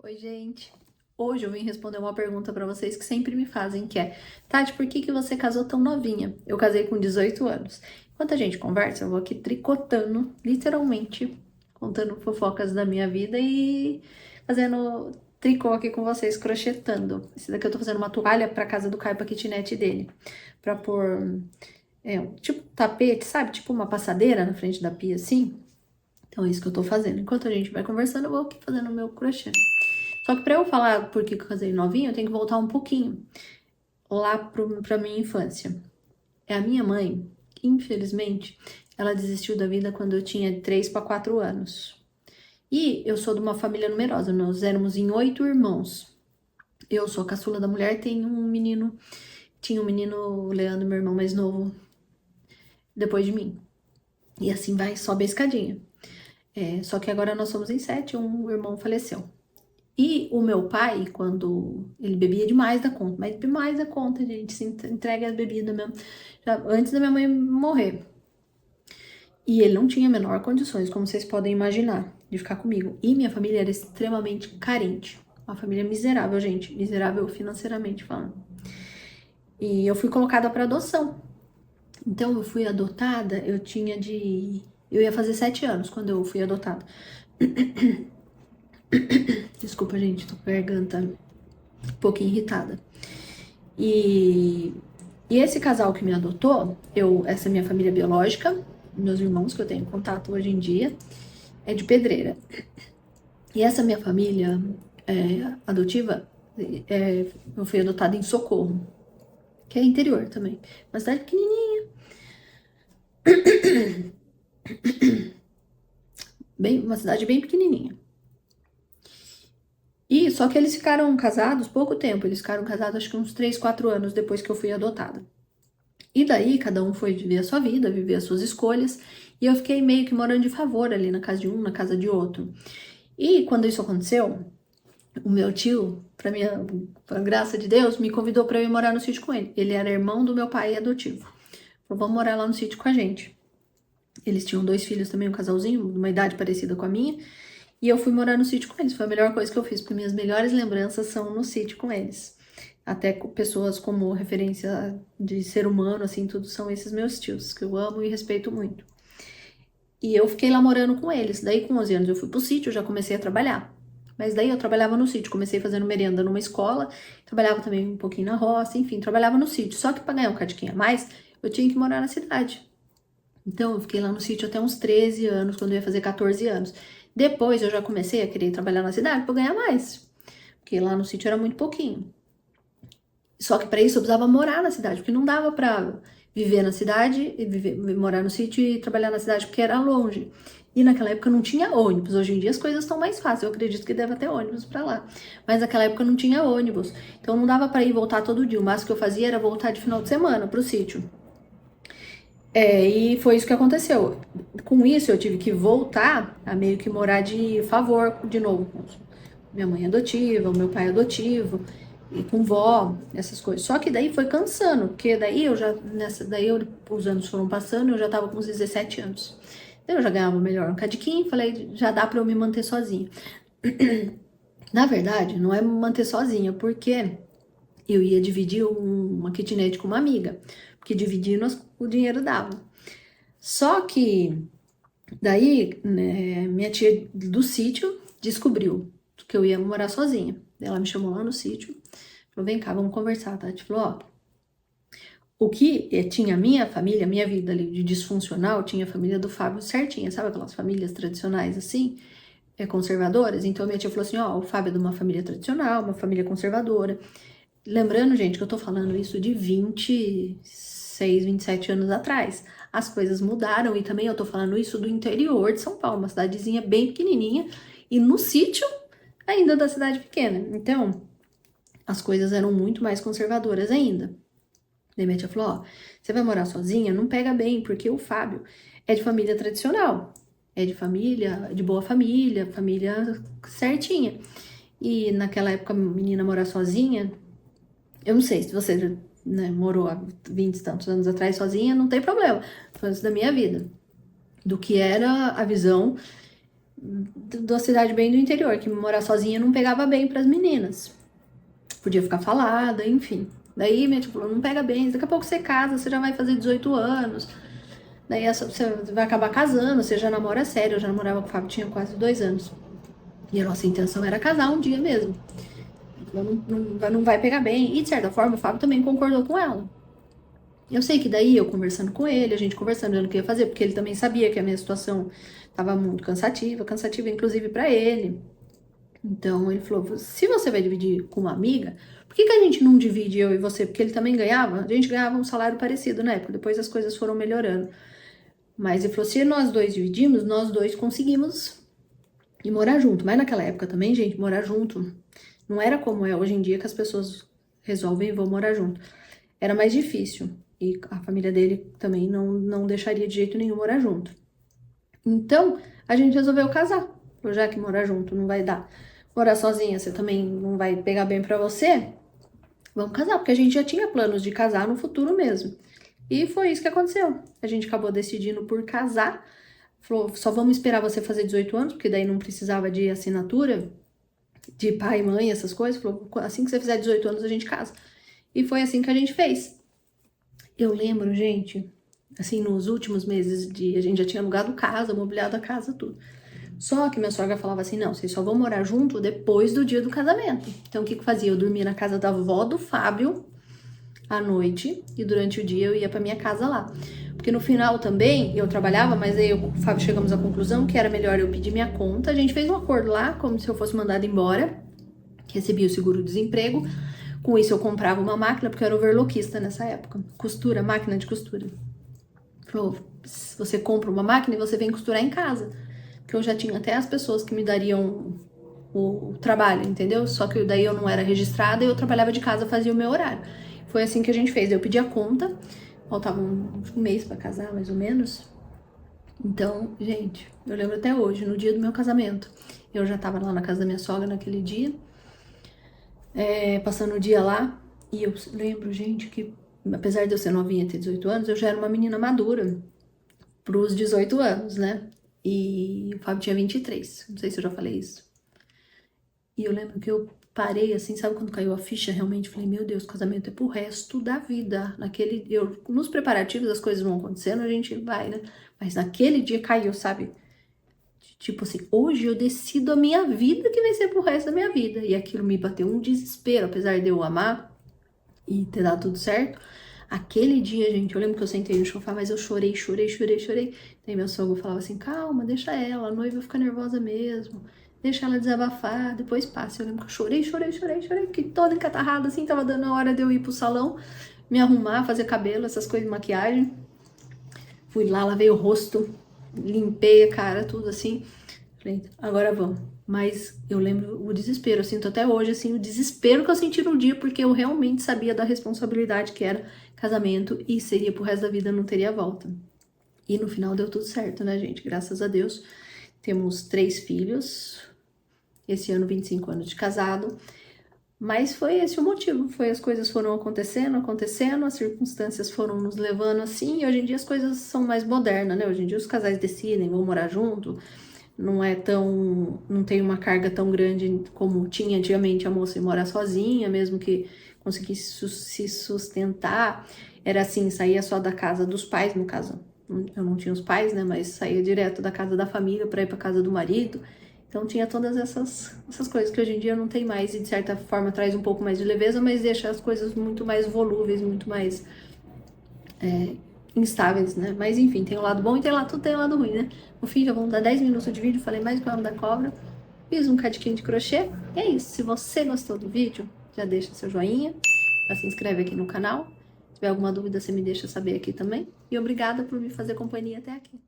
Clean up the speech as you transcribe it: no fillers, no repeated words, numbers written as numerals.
Oi, gente. Hoje eu vim responder uma pergunta pra vocês que sempre me fazem, que é: Tati, por que que você casou tão novinha? Eu casei com 18 anos. Enquanto a gente conversa, eu vou aqui tricotando, literalmente, contando fofocas da minha vida e fazendo tricô aqui com vocês, crochetando. Esse daqui eu tô fazendo uma toalha pra casa do Caio, pra kitnet dele, pra pôr, tipo tapete, sabe? Tipo uma passadeira na frente da pia, assim. Então é isso que eu tô fazendo. Enquanto a gente vai conversando, eu vou aqui fazendo o meu crochê. Só que pra eu falar por que que eu casei novinha, eu tenho que voltar um pouquinho lá pra minha infância. É a minha mãe, infelizmente, ela desistiu da vida quando eu tinha 3 para 4 anos. E eu sou de uma família numerosa, nós éramos em 8 irmãos. Eu sou a caçula da mulher, tinha um menino, o Leandro, meu irmão mais novo, depois de mim. E assim vai, sobe a escadinha. Só que agora nós somos em 7, um irmão faleceu. E o meu pai, quando ele bebia demais da conta, mas demais da conta, gente, se entrega as bebidas mesmo, já, antes da minha mãe morrer. E ele não tinha a menor condições, como vocês podem imaginar, de ficar comigo. E minha família era extremamente carente. Uma família miserável, gente, miserável financeiramente falando. E eu fui colocada para adoção. Então eu fui adotada, eu ia fazer 7 anos quando eu fui adotada. Desculpa, gente, tô com a garganta um pouquinho irritada. E, e esse casal que me adotou, essa é minha família biológica, meus irmãos que eu tenho contato hoje em dia, é de Pedreira. E essa minha família adotiva, eu fui adotada em Socorro, que é interior também. Uma cidade pequenininha, uma cidade bem pequenininha. E só que eles ficaram casados pouco tempo, eles ficaram casados acho que uns 3, 4 anos depois que eu fui adotada. E daí, cada um foi viver a sua vida, viver as suas escolhas, e eu fiquei meio que morando de favor ali na casa de um, na casa de outro. E quando isso aconteceu, o meu tio, pra graça de Deus, me convidou para eu ir morar no sítio com ele. Ele era irmão do meu pai adotivo. Falou, vamos morar lá no sítio com a gente. Eles tinham 2 filhos também, um casalzinho, de uma idade parecida com a minha, e eu fui morar no sítio com eles. Foi a melhor coisa que eu fiz, porque minhas melhores lembranças são no sítio com eles. Até com pessoas como referência de ser humano, assim, tudo são esses meus tios, que eu amo e respeito muito. E eu fiquei lá morando com eles. Daí, com 11 anos, eu fui pro sítio, já comecei a trabalhar. Mas daí eu trabalhava no sítio, comecei fazendo merenda numa escola, trabalhava também um pouquinho na roça, enfim, trabalhava no sítio. Só que para ganhar um cadiquinho a mais, eu tinha que morar na cidade. Então, eu fiquei lá no sítio até uns 13 anos, quando eu ia fazer 14 anos. Depois, eu já comecei a querer trabalhar na cidade para ganhar mais. Porque lá no sítio era muito pouquinho. Só que para isso eu precisava morar na cidade, porque não dava para viver na cidade, morar no sítio e trabalhar na cidade, porque era longe. E naquela época não tinha ônibus. Hoje em dia as coisas estão mais fáceis. Eu acredito que deve ter ônibus para lá. Mas naquela época não tinha ônibus. Então não dava para ir e voltar todo dia. O máximo que eu fazia era voltar de final de semana pro sítio. E foi isso que aconteceu. Com isso eu tive que voltar a meio que morar de favor de novo. Minha mãe adotiva, o meu pai adotivo, e com vó, essas coisas. Só que daí foi cansando, porque os anos foram passando, eu já tava com uns 17 anos. Daí eu já ganhava melhor um cadiquinho, falei, já dá pra eu me manter sozinha. Na verdade, não é me manter sozinha, porque eu ia dividir uma kitnet com uma amiga, porque dividindo o dinheiro dava. Só que daí, né, minha tia do sítio descobriu que eu ia morar sozinha. Ela me chamou lá no sítio, falou, vem cá, vamos conversar, tá? Ela falou, ó, o que tinha minha família, minha vida ali de disfuncional, tinha a família do Fábio certinha, sabe aquelas famílias tradicionais assim, conservadoras? Então minha tia falou assim, ó, o Fábio é de uma família tradicional, uma família conservadora. Lembrando, gente, que eu tô falando isso de 26, 27 anos atrás. As coisas mudaram e também eu tô falando isso do interior de São Paulo, uma cidadezinha bem pequenininha e no sítio ainda da cidade pequena. Então, as coisas eram muito mais conservadoras ainda. Daí minha tia falou, ó, você vai morar sozinha? Não pega bem, porque o Fábio é de família tradicional. É de família, de boa família, família certinha. E naquela época, a menina morar sozinha, eu não sei se você, né, morou há 20 e tantos anos atrás sozinha, não tem problema. Foi antes da minha vida. Do que era a visão da cidade bem do interior, que morar sozinha não pegava bem pras meninas. Podia ficar falada, enfim. Daí minha tia falou, não pega bem, daqui a pouco você casa, você já vai fazer 18 anos. Daí você vai acabar casando, você já namora sério. Eu já namorava com o Fábio, tinha quase 2 anos. E a nossa intenção era casar um dia mesmo. Não vai pegar bem. E de certa forma o Fábio também concordou com ela. Eu sei que daí eu conversando com ele, a gente conversando, vendo o que ia fazer, porque ele também sabia que a minha situação estava muito cansativa inclusive para ele. Então ele falou: se você vai dividir com uma amiga, por que a gente não divide eu e você? Porque ele também ganhava, a gente ganhava um salário parecido na época, depois as coisas foram melhorando. Mas ele falou: se nós dois dividimos, nós dois conseguimos ir morar junto. Mas naquela época também, gente, morar junto não era como é hoje em dia que as pessoas resolvem e vão morar junto. Era mais difícil. E a família dele também não deixaria de jeito nenhum morar junto. Então, a gente resolveu casar. Já que morar junto não vai dar. Morar sozinha, você também não vai pegar bem pra você. Vamos casar, porque a gente já tinha planos de casar no futuro mesmo. E foi isso que aconteceu. A gente acabou decidindo por casar. Falou, só vamos esperar você fazer 18 anos, porque daí não precisava de assinatura de pai, mãe, essas coisas. Falou, assim que você fizer 18 anos, a gente casa. E foi assim que a gente fez. Eu lembro, gente, assim, nos últimos meses a gente já tinha alugado casa, mobiliado a casa, tudo. Só que minha sogra falava assim, não, vocês só vão morar junto depois do dia do casamento. Então, o que eu fazia? Eu dormia na casa da avó do Fábio à noite e durante o dia eu ia pra minha casa lá. Porque no final também eu trabalhava, mas aí eu e o Fábio chegamos à conclusão que era melhor eu pedir minha conta. A gente fez um acordo lá, como se eu fosse mandada embora, recebia o seguro-desemprego. Com isso eu comprava uma máquina, porque eu era overlockista nessa época. Costura, máquina de costura. Falou, você compra uma máquina e você vem costurar em casa. Porque eu já tinha até as pessoas que me dariam o trabalho, entendeu? Só que daí eu não era registrada e eu trabalhava de casa, fazia o meu horário. Foi assim que a gente fez. Eu pedi a conta, faltava um mês pra casar, mais ou menos. Então, gente, eu lembro até hoje, no dia do meu casamento. Eu já tava lá na casa da minha sogra naquele dia. Passando o dia lá, e eu lembro, gente, que apesar de eu ser novinha, ter 18 anos, eu já era uma menina madura pros 18 anos, né? E o Fábio tinha 23, não sei se eu já falei isso. E eu lembro que eu parei assim, sabe quando caiu a ficha, realmente falei, meu Deus, casamento é pro resto da vida. Nos preparativos as coisas vão acontecendo, a gente vai, né? Mas naquele dia caiu, sabe? Tipo assim, hoje eu decido a minha vida que vai ser pro resto da minha vida. E aquilo me bateu um desespero, apesar de eu amar e ter dado tudo certo. Aquele dia, gente, eu lembro que eu sentei no sofá, mas eu chorei. Daí meu sogro falava assim, calma, deixa ela, a noiva fica nervosa mesmo. Deixa ela desabafar, depois passa. Eu lembro que eu chorei. Fiquei toda encatarrada, assim, tava dando a hora de eu ir pro salão, me arrumar, fazer cabelo, essas coisas de maquiagem. Fui lá, lavei o rosto, limpei a cara, tudo assim. Falei, agora vamos. Mas eu lembro o desespero, eu sinto até hoje, assim, o desespero que eu senti no dia, porque eu realmente sabia da responsabilidade que era casamento e seria pro resto da vida, não teria volta. E no final deu tudo certo, né, gente? Graças a Deus. Temos 3 filhos, esse ano 25 anos de casado. Mas foi esse o motivo, as coisas foram acontecendo, as circunstâncias foram nos levando assim, e hoje em dia as coisas são mais modernas, né? Hoje em dia os casais decidem, vão morar junto, não tem uma carga tão grande como tinha antigamente a moça ir morar sozinha, mesmo que conseguisse se sustentar, era assim, saía só da casa dos pais, no caso, eu não tinha os pais, né, mas saía direto da casa da família para ir para casa do marido. Então tinha todas essas coisas que hoje em dia não tem mais e de certa forma traz um pouco mais de leveza, mas deixa as coisas muito mais volúveis, muito mais instáveis, né? Mas enfim, tem o lado bom e tudo tem o lado ruim, né? No fim, já vão dar 10 minutos de vídeo, falei mais do que o nome da cobra, fiz um cadiquinho de crochê. E é isso, se você gostou do vídeo, já deixa seu joinha, já se inscreve aqui no canal. Se tiver alguma dúvida, você me deixa saber aqui também. E obrigada por me fazer companhia até aqui.